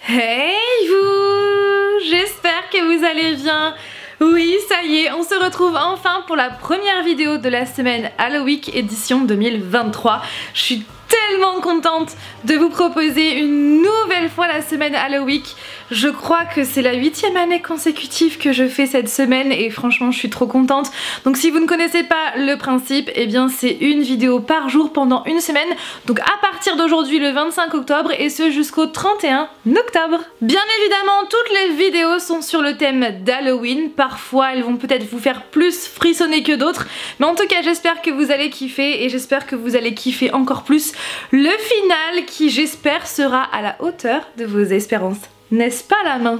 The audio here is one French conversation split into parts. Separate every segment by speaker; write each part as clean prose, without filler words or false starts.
Speaker 1: Hey vous! J'espère que vous allez bien. Oui, ça y est, on se retrouve enfin pour la première vidéo de la semaine Halloween édition 2023. Je suis tellement contente de vous proposer une nouvelle fois la semaine Halloween. Je crois que c'est la 8e année consécutive que je fais cette semaine et franchement je suis trop contente. Donc si vous ne connaissez pas le principe, eh bien c'est une vidéo par jour pendant une semaine. Donc à partir d'aujourd'hui le 25 octobre et ce jusqu'au 31 octobre. Bien évidemment toutes les vidéos sont sur le thème d'Halloween. Parfois elles vont peut-être vous faire plus frissonner que d'autres. Mais en tout cas j'espère que vous allez kiffer et j'espère que vous allez kiffer encore plus le final qui j'espère sera à la hauteur de vos espérances. N'est-ce pas la main ?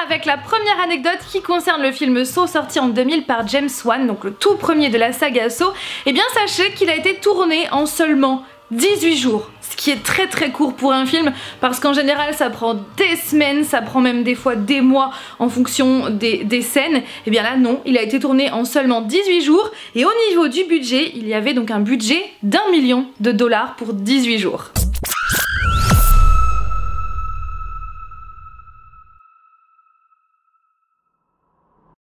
Speaker 1: Avec la première anecdote qui concerne le film Saw sorti en 2000 par James Wan, donc le tout premier de la saga Saw, et bien sachez qu'il a été tourné en seulement 18 jours. Ce qui est très court pour un film parce qu'en général ça prend des semaines, ça prend même des fois des mois en fonction des scènes. Et bien là non, il a été tourné en seulement 18 jours et au niveau du budget, il y avait donc un budget d'1 million de dollars pour 18 jours.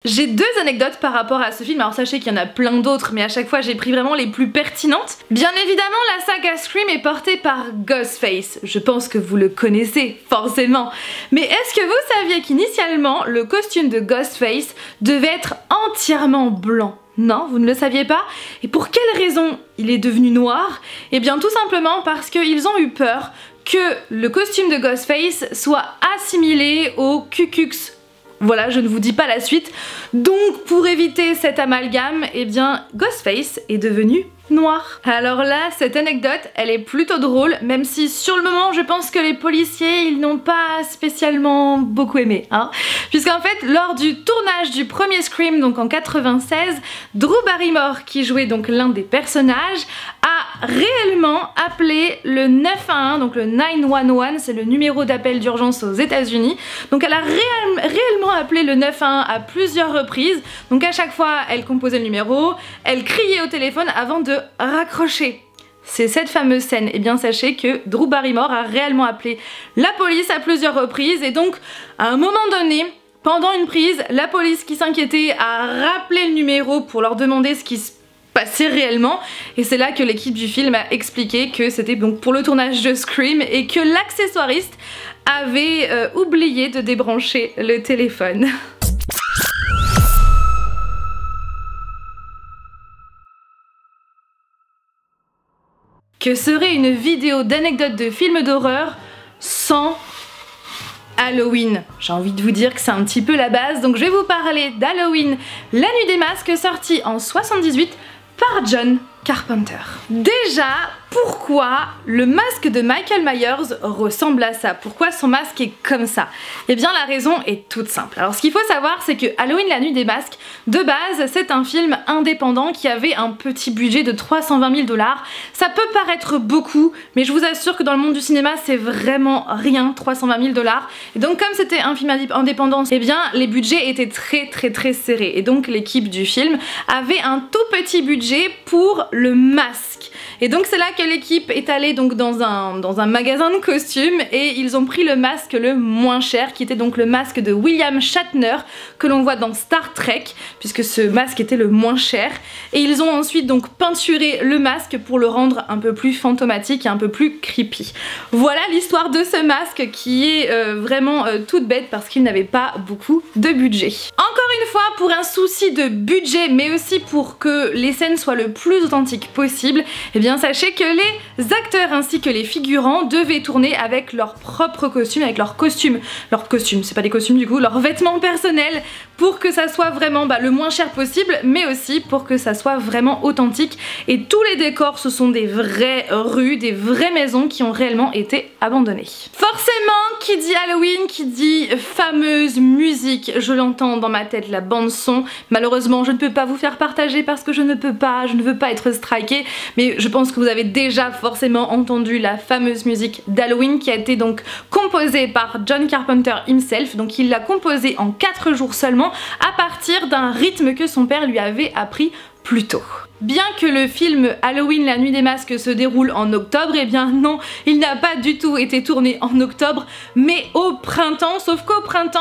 Speaker 1: J'ai deux anecdotes par rapport à ce film, alors sachez qu'il y en a plein d'autres mais à chaque fois j'ai pris vraiment les plus pertinentes. Bien évidemment la saga Scream est portée par Ghostface, je pense que vous le connaissez forcément. Mais est-ce que vous saviez qu'initialement le costume de Ghostface devait être entièrement blanc ? Non, vous ne le saviez pas? Et pour quelle raison il est devenu noir? Eh bien tout simplement parce qu'ils ont eu peur que le costume de Ghostface soit assimilé au Ku Klux. Voilà, je ne vous dis pas la suite. Donc pour éviter cet amalgame, eh bien Ghostface est devenu noir. Alors là, cette anecdote, elle est plutôt drôle, même si sur le moment, je pense que les policiers, ils n'ont pas spécialement beaucoup aimé, hein. Puisqu'en fait, lors du tournage du premier Scream, donc en 96, Drew Barrymore, qui jouait donc l'un des personnages, a réellement appelé le 911, donc le 911, c'est le numéro d'appel d'urgence aux États-Unis. Donc elle a réellement appelé le 911 à plusieurs reprises. Donc à chaque fois, elle composait le numéro, elle criait au téléphone avant de raccrocher. C'est cette fameuse scène. Et bien sachez que Drew Barrymore a réellement appelé la police à plusieurs reprises et donc à un moment donné, pendant une prise, la police qui s'inquiétait a rappelé le numéro pour leur demander ce qui se passait réellement et c'est là que l'équipe du film a expliqué que c'était donc pour le tournage de Scream et que l'accessoiriste avait oublié de débrancher le téléphone. Que serait une vidéo d'anecdotes de films d'horreur sans Halloween? J'ai envie de vous dire que c'est un petit peu la base, donc je vais vous parler d'Halloween, la nuit des masques, sortie en 78 par John Carpenter. Déjà, pourquoi le masque de Michael Myers ressemble à ça? Pourquoi son masque est comme ça? Eh bien la raison est toute simple. Alors ce qu'il faut savoir c'est que Halloween la nuit des masques, de base c'est un film indépendant qui avait un petit budget de 320 000 $. Ça peut paraître beaucoup mais je vous assure que dans le monde du cinéma c'est vraiment rien, 320 000 $. Et donc comme c'était un film indépendant, eh bien les budgets étaient très serrés et donc l'équipe du film avait un tout petit budget pour le masque. Et donc c'est là que l'équipe est allée donc dans un magasin de costumes et ils ont pris le masque le moins cher qui était donc le masque de William Shatner que l'on voit dans Star Trek puisque ce masque était le moins cher et ils ont ensuite donc peinturé le masque pour le rendre un peu plus fantomatique et un peu plus creepy. Voilà l'histoire de ce masque qui est vraiment toute bête parce qu'il n'avait pas beaucoup de budget. Encore une fois, pour un souci de budget mais aussi pour que les scènes soient le plus authentiques possible, eh bien bien sachez que les acteurs ainsi que les figurants devaient tourner avec leurs propres costumes, avec leurs costumes, c'est pas des costumes du coup, leurs vêtements personnels pour que ça soit vraiment le moins cher possible, mais aussi pour que ça soit vraiment authentique. Et tous les décors, ce sont des vraies rues, des vraies maisons qui ont réellement été abandonnées. Forcément, qui dit Halloween, qui dit fameuse musique, je l'entends dans ma tête, la bande son. Malheureusement, je ne peux pas vous faire partager parce que je ne veux pas être strikée, mais je pense que vous avez déjà forcément entendu la fameuse musique d'Halloween qui a été donc composée par John Carpenter himself. Donc il l'a composée en 4 jours seulement à partir d'un rythme que son père lui avait appris plus tôt. Bien que le film Halloween la nuit des masques se déroule en octobre, eh bien non, il n'a pas du tout été tourné en octobre, mais au printemps, sauf qu'au printemps,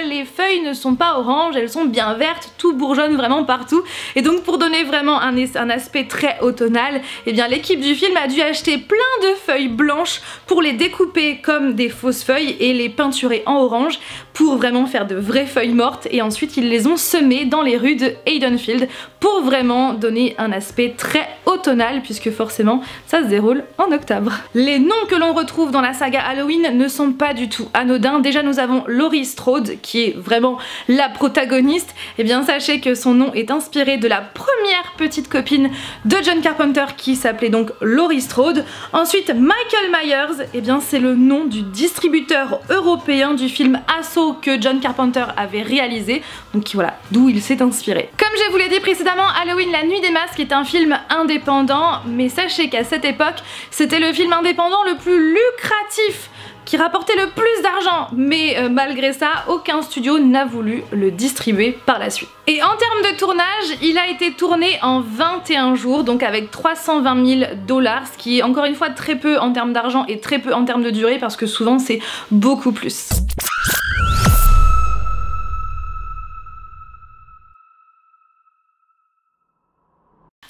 Speaker 1: les feuilles ne sont pas oranges, elles sont bien vertes, tout bourgeonne vraiment partout, et donc pour donner vraiment un aspect très automnal, eh bien l'équipe du film a dû acheter plein de feuilles blanches pour les découper comme des fausses feuilles et les peinturer en orange pour vraiment faire de vraies feuilles mortes, et ensuite ils les ont semées dans les rues de Haddonfield pour vraiment donner un aspect très automnal puisque forcément ça se déroule en octobre. Les noms que l'on retrouve dans la saga Halloween ne sont pas du tout anodins. Déjà nous avons Laurie Strode qui est vraiment la protagoniste. Et bien sachez que son nom est inspiré de la première petite copine de John Carpenter qui s'appelait donc Laurie Strode. Ensuite Michael Myers, et bien c'est le nom du distributeur européen du film Assaut que John Carpenter avait réalisé. Donc voilà, d'où il s'est inspiré. Comme je vous l'ai dit précédemment, Halloween la nuit des masques est un film indépendant, mais sachez qu'à cette époque, c'était le film indépendant le plus lucratif, qui rapportait le plus d'argent, mais malgré ça, aucun studio n'a voulu le distribuer par la suite. Et en termes de tournage, il a été tourné en 21 jours, donc avec 320 000 $, ce qui est encore une fois très peu en termes d'argent et très peu en termes de durée, parce que souvent c'est beaucoup plus.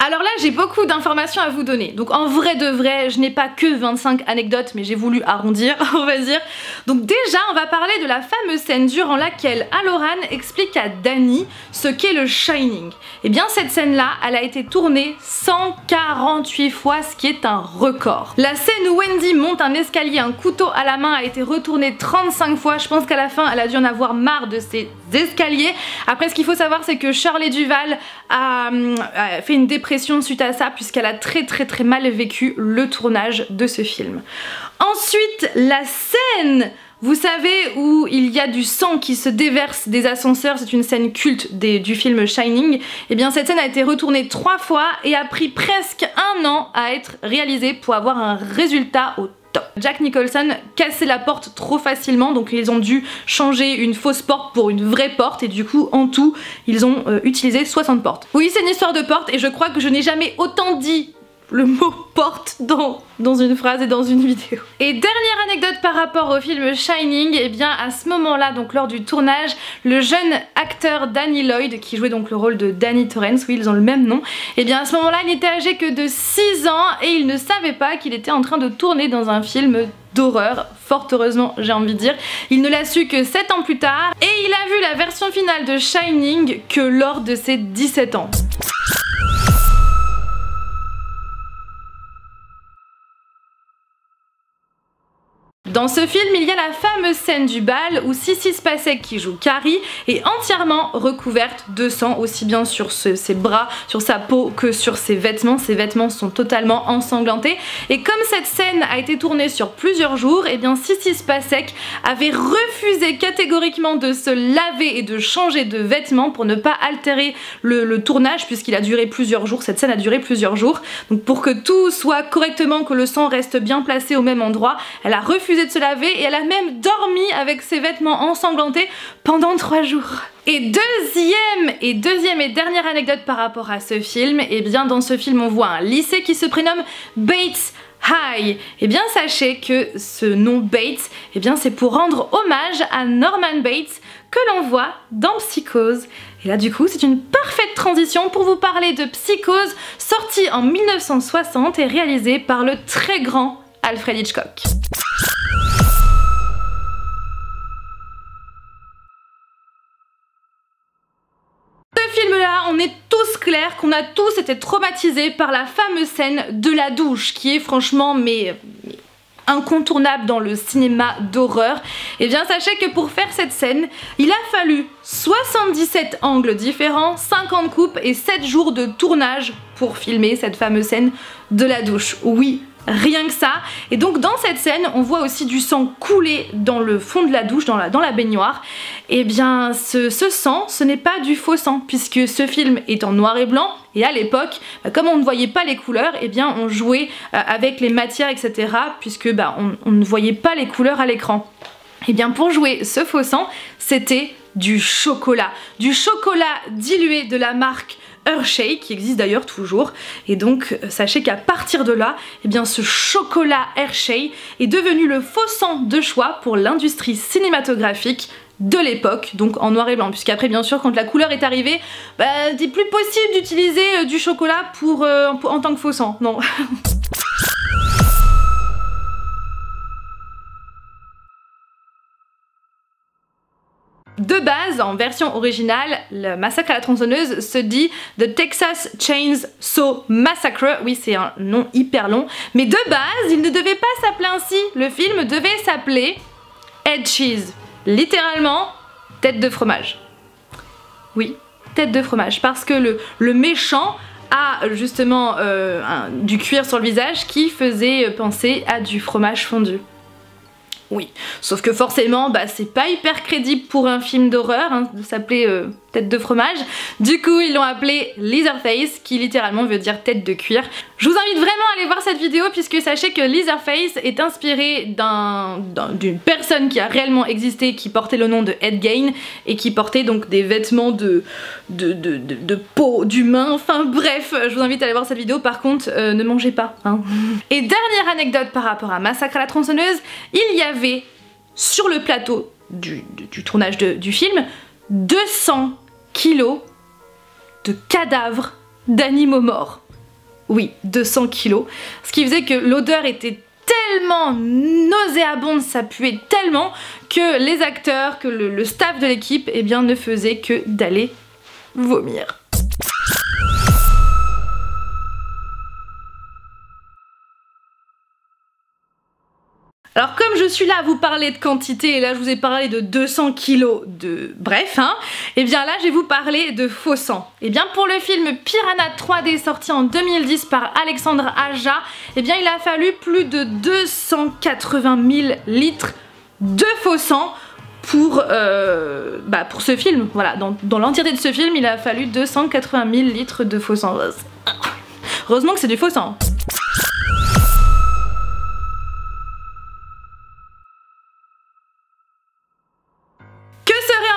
Speaker 1: Alors là j'ai beaucoup d'informations à vous donner, donc en vrai de vrai je n'ai pas que 25 anecdotes mais j'ai voulu arrondir on va dire. Donc déjà on va parler de la fameuse scène durant laquelle Halloran explique à Danny ce qu'est le Shining. Et bien cette scène là elle a été tournée 148 fois, ce qui est un record. La scène où Wendy monte un escalier un couteau à la main a été retournée 35 fois, je pense qu'à la fin elle a dû en avoir marre de ces escaliers. Après ce qu'il faut savoir c'est que Shirley Duvall a fait une dépression suite à ça puisqu'elle a très mal vécu le tournage de ce film. Ensuite la scène, vous savez, où il y a du sang qui se déverse des ascenseurs, c'est une scène culte du film Shining, et bien cette scène a été retournée 3 fois et a pris presque 1 an à être réalisée pour avoir un résultat au top. Jack Nicholson cassait la porte trop facilement, donc ils ont dû changer une fausse porte pour une vraie porte et du coup en tout ils ont utilisé 60 portes. Oui, c'est une histoire de porte et je crois que je n'ai jamais autant dit le mot porte dans une phrase et dans une vidéo. Et dernière anecdote par rapport au film Shining, et bien à ce moment-là, donc lors du tournage, le jeune acteur Danny Lloyd, qui jouait donc le rôle de Danny Torrance, oui ils ont le même nom, et bien à ce moment-là il n'était âgé que de 6 ans et il ne savait pas qu'il était en train de tourner dans un film d'horreur, fort heureusement j'ai envie de dire. Il ne l'a su que 7 ans plus tard et il a vu la version finale de Shining que lors de ses 17 ans. Dans ce film, il y a la fameuse scène du bal où Sissy Spacek, qui joue Carrie, est entièrement recouverte de sang, aussi bien sur ses bras, sur sa peau que sur ses vêtements. Ses vêtements sont totalement ensanglantés. Et comme cette scène a été tournée sur plusieurs jours, et bien Sissy Spacek avait refusé catégoriquement de se laver et de changer de vêtements pour ne pas altérer le tournage, puisqu'il a duré plusieurs jours, cette scène a duré plusieurs jours. Donc pour que tout soit correctement, que le sang reste bien placé au même endroit, elle a refusé de se laver et elle a même dormi avec ses vêtements ensanglantés pendant 3 jours. Et deuxième et dernière anecdote par rapport à ce film, et bien dans ce film on voit un lycée qui se prénomme Bates High. Et bien sachez que ce nom Bates, et bien c'est pour rendre hommage à Norman Bates que l'on voit dans Psychose. Et là du coup c'est une parfaite transition pour vous parler de Psychose, sorti en 1960 et réalisé par le très grand Alfred Hitchcock. Ce film là, on est tous clair qu'on a tous été traumatisés par la fameuse scène de la douche, qui est franchement incontournable dans le cinéma d'horreur. Et bien sachez que pour faire cette scène, il a fallu 77 angles différents, 50 coupes et 7 jours de tournage pour filmer cette fameuse scène de la douche. Oui, rien que ça. Et donc dans cette scène, on voit aussi du sang couler dans le fond de la douche, dans la baignoire. Et bien ce sang, ce n'est pas du faux sang, puisque ce film est en noir et blanc. Et à l'époque, comme on ne voyait pas les couleurs, et bien on jouait avec les matières, etc. Puisque on ne voyait pas les couleurs à l'écran. Et bien pour jouer ce faux sang, c'était du chocolat dilué de la marque Hershey, qui existe d'ailleurs toujours. Et donc sachez qu'à partir de là, eh bien ce chocolat Hershey est devenu le faux sang de choix pour l'industrie cinématographique de l'époque, donc en noir et blanc, puisqu'après bien sûr quand la couleur est arrivée, c'est plus possible d'utiliser du chocolat en tant que faux sang, non. De base, en version originale, le massacre à la tronçonneuse se dit The Texas Chainsaw Massacre. Oui, c'est un nom hyper long. Mais de base, il ne devait pas s'appeler ainsi. Le film devait s'appeler Head Cheese. Littéralement, tête de fromage. Oui, tête de fromage. Parce que le méchant a justement du cuir sur le visage qui faisait penser à du fromage fondu. Oui, sauf que forcément, c'est pas hyper crédible pour un film d'horreur, hein, de s'appeler tête de fromage. Du coup, ils l'ont appelé Leatherface, qui littéralement veut dire tête de cuir. Je vous invite vraiment à aller voir cette vidéo, puisque sachez que Leatherface est inspiré d'une personne qui a réellement existé, qui portait le nom de Ed Gein, et qui portait donc des vêtements de peau d'humain. Enfin bref, je vous invite à aller voir cette vidéo. Par contre, ne mangez pas, hein. Et dernière anecdote par rapport à Massacre à la tronçonneuse, il y avait sur le plateau du tournage du film 200 kilos de cadavres d'animaux morts. Oui, 200 kilos. Ce qui faisait que l'odeur était tellement nauséabonde, ça puait tellement que les acteurs, que le staff de l'équipe, eh bien, ne faisait que d'aller vomir. Alors comme je suis là à vous parler de quantité, et là je vous ai parlé de 200 kilos de... bref, hein, et bien là je vais vous parler de faux sang. Et bien pour le film Piranha 3D sorti en 2010 par Alexandre Aja, et bien il a fallu plus de 280 000 litres de faux sang pour ce film. Voilà, dans l'entièreté de ce film, il a fallu 280 000 litres de faux sang. Heureusement que c'est du faux sang.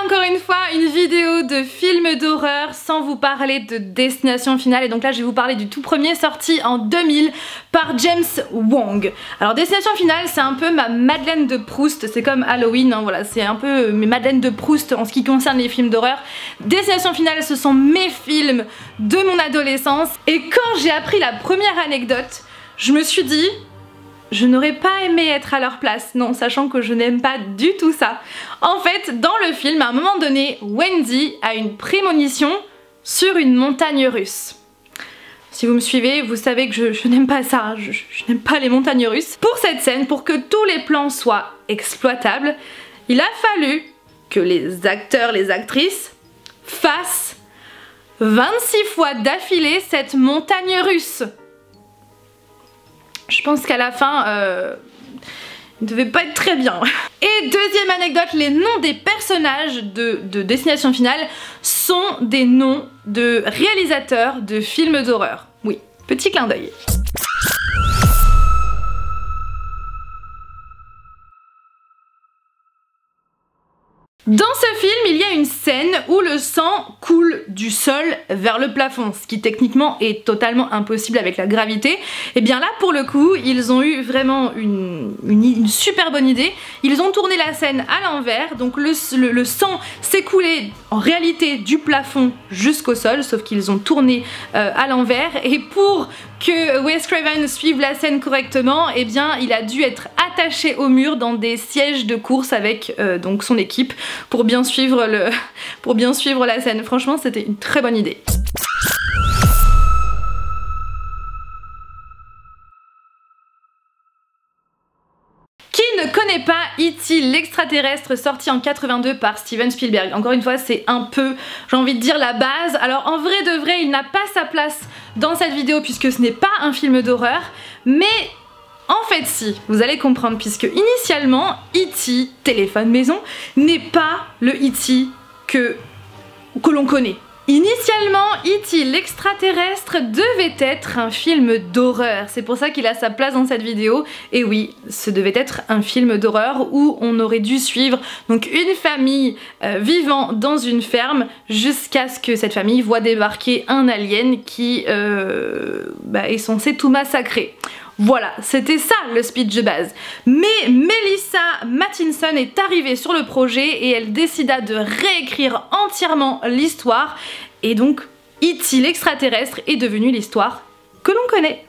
Speaker 1: Encore une fois, une vidéo de film d'horreur sans vous parler de Destination Finale. Et donc là, je vais vous parler du tout premier, sorti en 2000 par James Wong. Alors Destination Finale, c'est un peu ma Madeleine de Proust. C'est comme Halloween, hein, voilà, c'est un peu mes Madeleines de Proust en ce qui concerne les films d'horreur. Destination Finale, ce sont mes films de mon adolescence. Et quand j'ai appris la première anecdote, je me suis dit... je n'aurais pas aimé être à leur place, non, sachant que je n'aime pas du tout ça. En fait, dans le film, à un moment donné, Wendy a une prémonition sur une montagne russe. Si vous me suivez, vous savez que je n'aime pas ça, je n'aime pas les montagnes russes. Pour cette scène, pour que tous les plans soient exploitables, il a fallu que les acteurs, les actrices fassent 26 fois d'affilée cette montagne russe. Je pense qu'à la fin, il ne devait pas être très bien. Et deuxième anecdote, les noms des personnages de Destination Finale sont des noms de réalisateurs de films d'horreur. Oui, petit clin d'œil. Dans ce film, il y a une scène où le sang coule du sol vers le plafond, ce qui techniquement est totalement impossible avec la gravité. Et bien là, pour le coup, ils ont eu vraiment une super bonne idée. Ils ont tourné la scène à l'envers, donc le sang s'est coulé en réalité du plafond jusqu'au sol, sauf qu'ils ont tourné à l'envers. Et pour que Wes Craven suive la scène correctement, eh bien il a dû être attaché au mur dans des sièges de course avec donc son équipe pour bien suivre la scène. Franchement, c'était une très bonne idée. ne connaît pas E.T. l'extraterrestre sorti en 82 par Steven Spielberg, encore une fois c'est un peu, j'ai envie de dire, la base. Alors en vrai de vrai il n'a pas sa place dans cette vidéo puisque ce n'est pas un film d'horreur, mais en fait si, vous allez comprendre, puisque initialement E.T. téléphone maison n'est pas le E.T. que l'on connaît. Initialement, E.T. l'extraterrestre devait être un film d'horreur, c'est pour ça qu'il a sa place dans cette vidéo, et oui, ce devait être un film d'horreur où on aurait dû suivre donc une famille vivant dans une ferme jusqu'à ce que cette famille voit débarquer un alien qui est censé tout massacrer. Voilà, c'était ça le speech de base. Mais Melissa Mattinson est arrivée sur le projet et elle décida de réécrire entièrement l'histoire. Et donc, E.T. l'extraterrestre est devenu l'histoire que l'on connaît.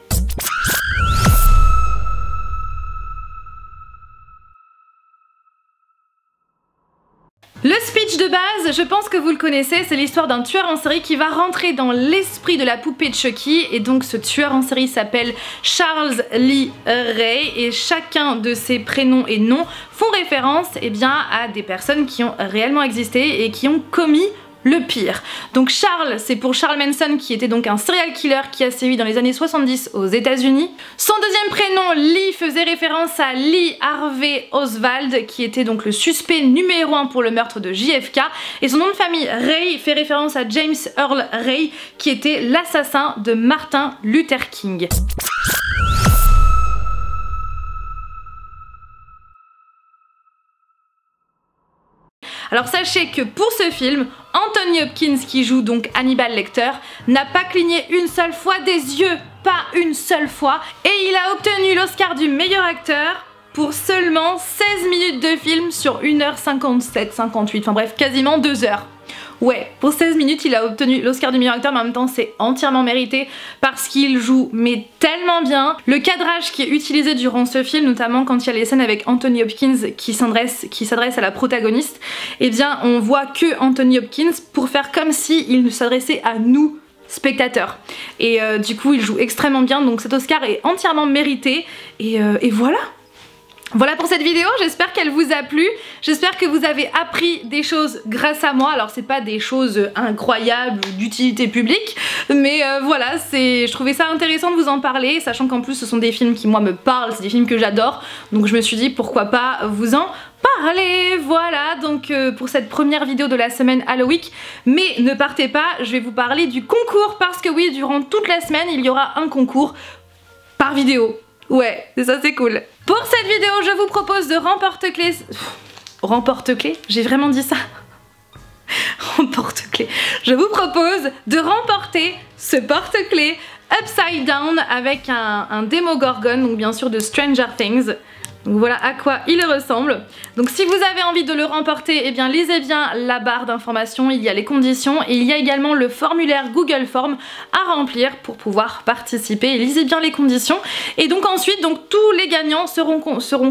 Speaker 1: Le speech de base, je pense que vous le connaissez, c'est l'histoire d'un tueur en série qui va rentrer dans l'esprit de la poupée de Chucky, et donc ce tueur en série s'appelle Charles Lee Ray, et chacun de ses prénoms et noms font référence à des personnes qui ont réellement existé et qui ont commis le pire. Donc Charles, c'est pour Charles Manson, qui était donc un serial killer qui a sévi dans les années 70 aux États-Unis. Son deuxième prénom, Lee, faisait référence à Lee Harvey Oswald, qui était donc le suspect numéro 1 pour le meurtre de JFK. Et son nom de famille, Ray, fait référence à James Earl Ray, qui était l'assassin de Martin Luther King. Alors sachez que pour ce film, Anthony Hopkins, qui joue donc Hannibal Lecter, n'a pas cligné une seule fois des yeux, pas une seule fois, et il a obtenu l'Oscar du meilleur acteur pour seulement 16 minutes de film sur 1h57, 58, enfin bref, quasiment 2 heures. Ouais, pour 16 minutes il a obtenu l'Oscar du meilleur acteur, mais en même temps c'est entièrement mérité parce qu'il joue mais tellement bien. Le cadrage qui est utilisé durant ce film, notamment quand il y a les scènes avec Anthony Hopkins qui s'adresse à la protagoniste, eh bien on voit que Anthony Hopkins pour faire comme si il s'adressait à nous, spectateurs. Et du coup il joue extrêmement bien, donc cet Oscar est entièrement mérité, et voilà. Voilà pour cette vidéo, j'espère qu'elle vous a plu, j'espère que vous avez appris des choses grâce à moi. Alors c'est pas des choses incroyables ou d'utilité publique, mais voilà, je trouvais ça intéressant de vous en parler, sachant qu'en plus ce sont des films qui moi me parlent, c'est des films que j'adore, donc je me suis dit pourquoi pas vous en parler. Voilà donc pour cette première vidéo de la semaine Halloween, mais ne partez pas, je vais vous parler du concours, parce que oui, durant toute la semaine il y aura un concours par vidéo. Ouais, ça c'est cool. Pour cette vidéo, je vous propose de remporte-clés... Remporte-clés? J'ai vraiment dit ça? Remporte-clés. Je vous propose de remporter ce porte-clés Upside Down avec un Demogorgon, donc bien sûr de Stranger Things. Donc voilà à quoi il ressemble. Donc si vous avez envie de le remporter, eh bien lisez bien la barre d'informations, il y a les conditions et il y a également le formulaire Google Form à remplir pour pouvoir participer. Et lisez bien les conditions. Et donc ensuite, donc tous les gagnants seront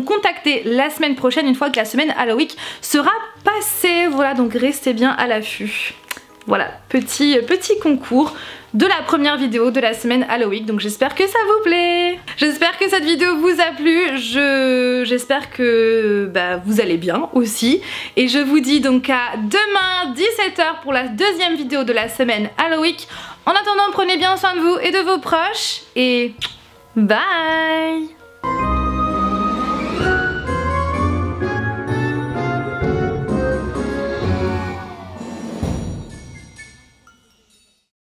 Speaker 1: contactés la semaine prochaine, une fois que la semaine Halloween sera passée. Voilà, donc restez bien à l'affût. Voilà, petit concours de la première vidéo de la semaine Halloween, donc j'espère que ça vous plaît. J'espère que cette vidéo vous a plu, j'espère que vous allez bien aussi, et je vous dis donc à demain 17 h pour la deuxième vidéo de la semaine Halloween. En attendant, prenez bien soin de vous et de vos proches, et bye.